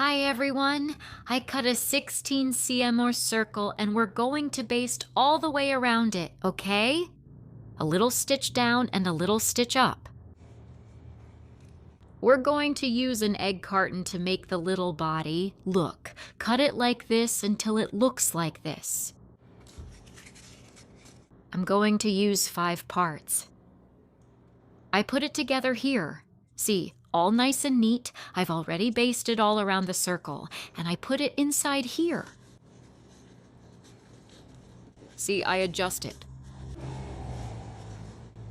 Hi everyone, I cut a 16 cm circle and we're going to baste all the way around it, okay? A little stitch down and a little stitch up. We're going to use an egg carton to make the little body. Look, cut it like this until it looks like this. I'm going to use 5 parts. I put it together here. See, all nice and neat. I've already basted all around the circle, and I put it inside here. See, I adjust it.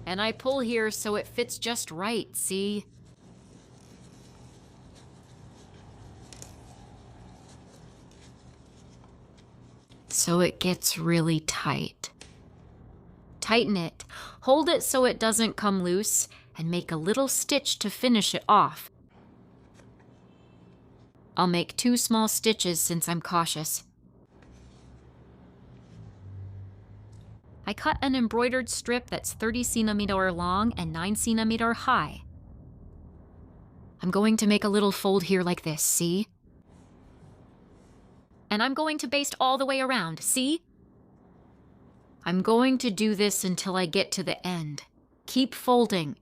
And I pull here so it fits just right, see? So it gets really tight. Tighten it, hold it so it doesn't come loose, and make a little stitch to finish it off. I'll make 2 small stitches since I'm cautious. I cut an embroidered strip that's 30 cm long and 9 cm high. I'm going to make a little fold here like this, see? And I'm going to baste all the way around, see? I'm going to do this until I get to the end. Keep folding.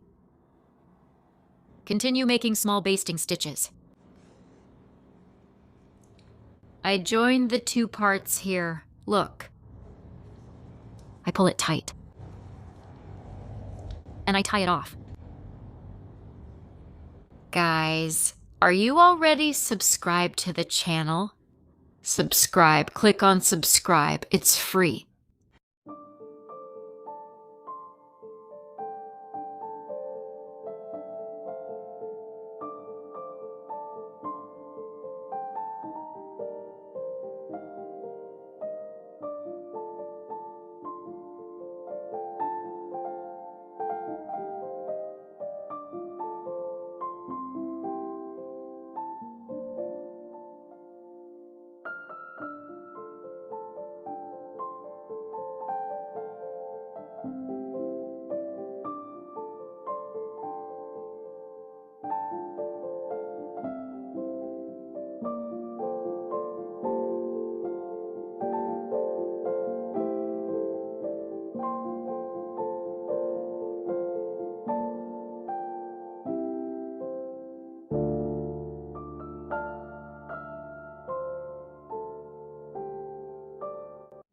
Continue making small basting stitches. I joined the 2 parts here. Look. I pull it tight. And I tie it off. Guys, are you already subscribed to the channel? Subscribe. Click on subscribe. It's free.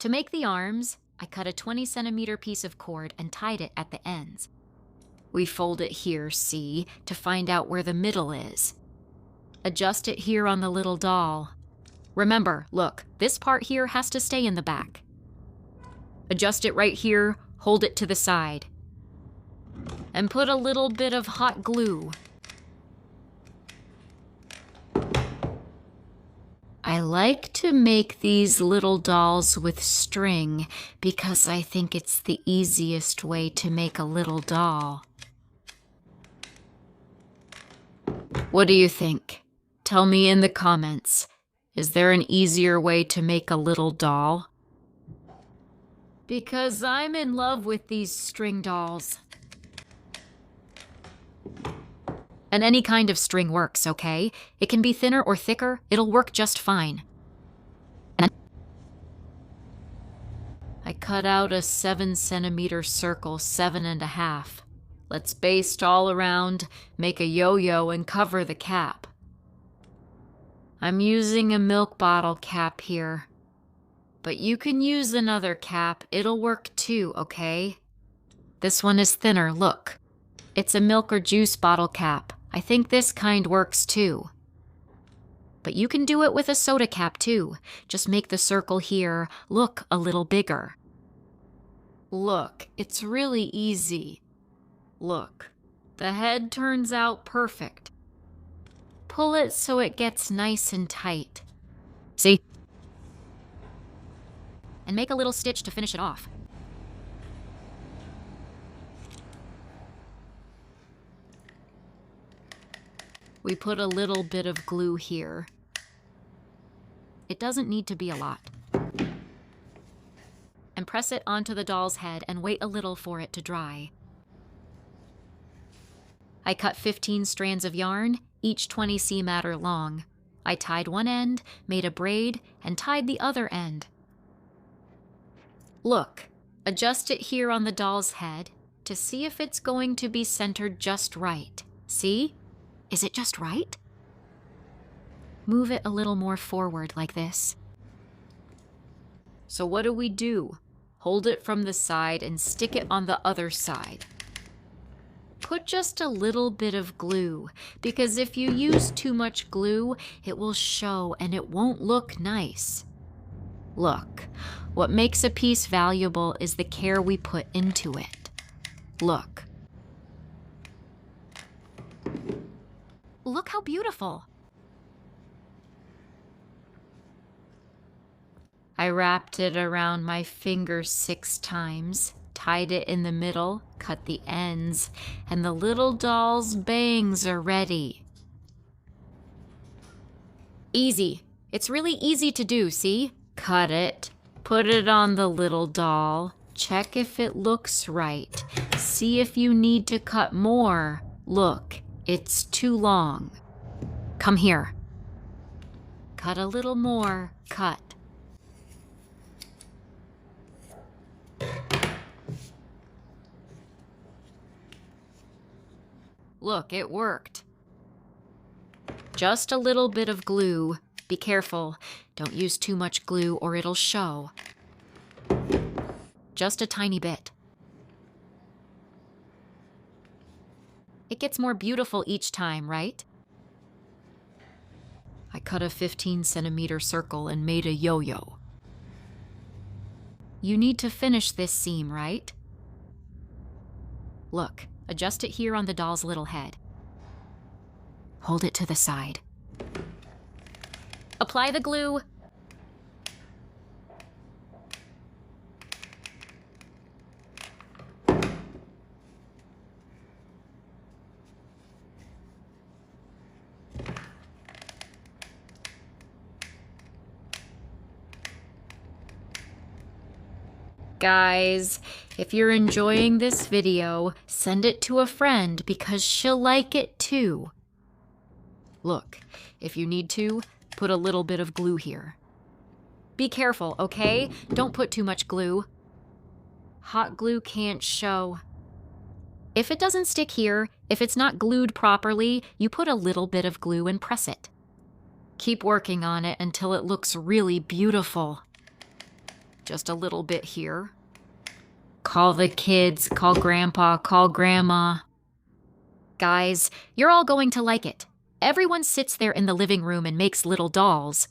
To make the arms, I cut a 20 cm piece of cord and tied it at the ends. We fold it here, see, to find out where the middle is. Adjust it here on the little doll. Remember, look, this part here has to stay in the back. Adjust it right here, hold it to the side. And put a little bit of hot glue. I like to make these little dolls with string because I think it's the easiest way to make a little doll. What do you think? Tell me in the comments. Is there an easier way to make a little doll? Because I'm in love with these string dolls. And any kind of string works, okay? It can be thinner or thicker, it'll work just fine. And I cut out a 7 cm circle, 7.5. Let's baste all around, make a yo-yo and cover the cap. I'm using a milk bottle cap here. But you can use another cap, it'll work too, okay? This one is thinner, look. It's a milk or juice bottle cap. I think this kind works too. But you can do it with a soda cap too. Just make the circle here look a little bigger. Look, it's really easy. Look, the head turns out perfect. Pull it so it gets nice and tight. See? And make a little stitch to finish it off. We put a little bit of glue here. It doesn't need to be a lot. And press it onto the doll's head and wait a little for it to dry. I cut 15 strands of yarn, each 20 cm long. I tied one end, made a braid, and tied the other end. Look, adjust it here on the doll's head to see if it's going to be centered just right. See? Is it just right? Move it a little more forward like this. So what do? Hold it from the side and stick it on the other side. Put just a little bit of glue, because if you use too much glue, it will show and it won't look nice. Look, what makes a piece valuable is the care we put into it. Look. Look how beautiful. I wrapped it around my finger 6 times, tied it in the middle, cut the ends, and the little doll's bangs are ready. Easy. It's really easy to do, see? Cut it, put it on the little doll, check if it looks right, see if you need to cut more. Look, it's too long. Come here. Cut a little more, cut. Look, it worked. Just a little bit of glue. Be careful. Don't use too much glue or it'll show. Just a tiny bit. It gets more beautiful each time, right? I cut a 15-centimeter circle and made a yo-yo. You need to finish this seam, right? Look. Adjust it here on the doll's little head. Hold it to the side. Apply the glue. Guys, if you're enjoying this video, send it to a friend because she'll like it too. Look, if you need to, put a little bit of glue here. Be careful, okay? Don't put too much glue. Hot glue can't show. If it doesn't stick here, if it's not glued properly, you put a little bit of glue and press it. Keep working on it until it looks really beautiful. Just a little bit here. Call the kids, call Grandpa, call Grandma. Guys, you're all going to like it. Everyone sits there in the living room and makes little dolls.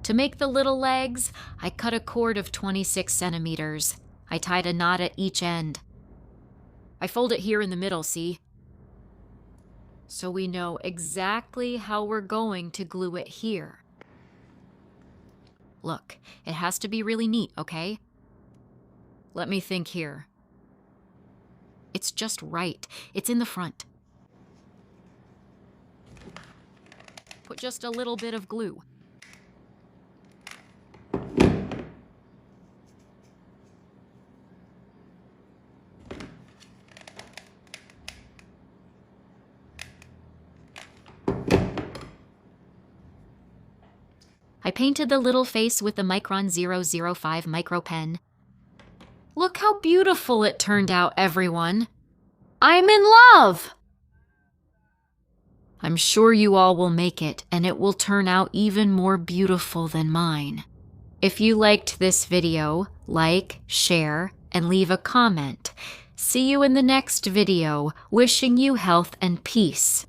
To make the little legs, I cut a cord of 26 centimeters. I tied a knot at each end. I fold it here in the middle, see? So we know exactly how we're going to glue it here. Look, it has to be really neat, okay? Let me think here. It's just right. It's in the front. Put just a little bit of glue. I painted the little face with the Micron 005 micro pen. Look how beautiful it turned out, everyone. I'm in love! I'm sure you all will make it, and it will turn out even more beautiful than mine. If you liked this video, like, share, and leave a comment. See you in the next video. Wishing you health and peace.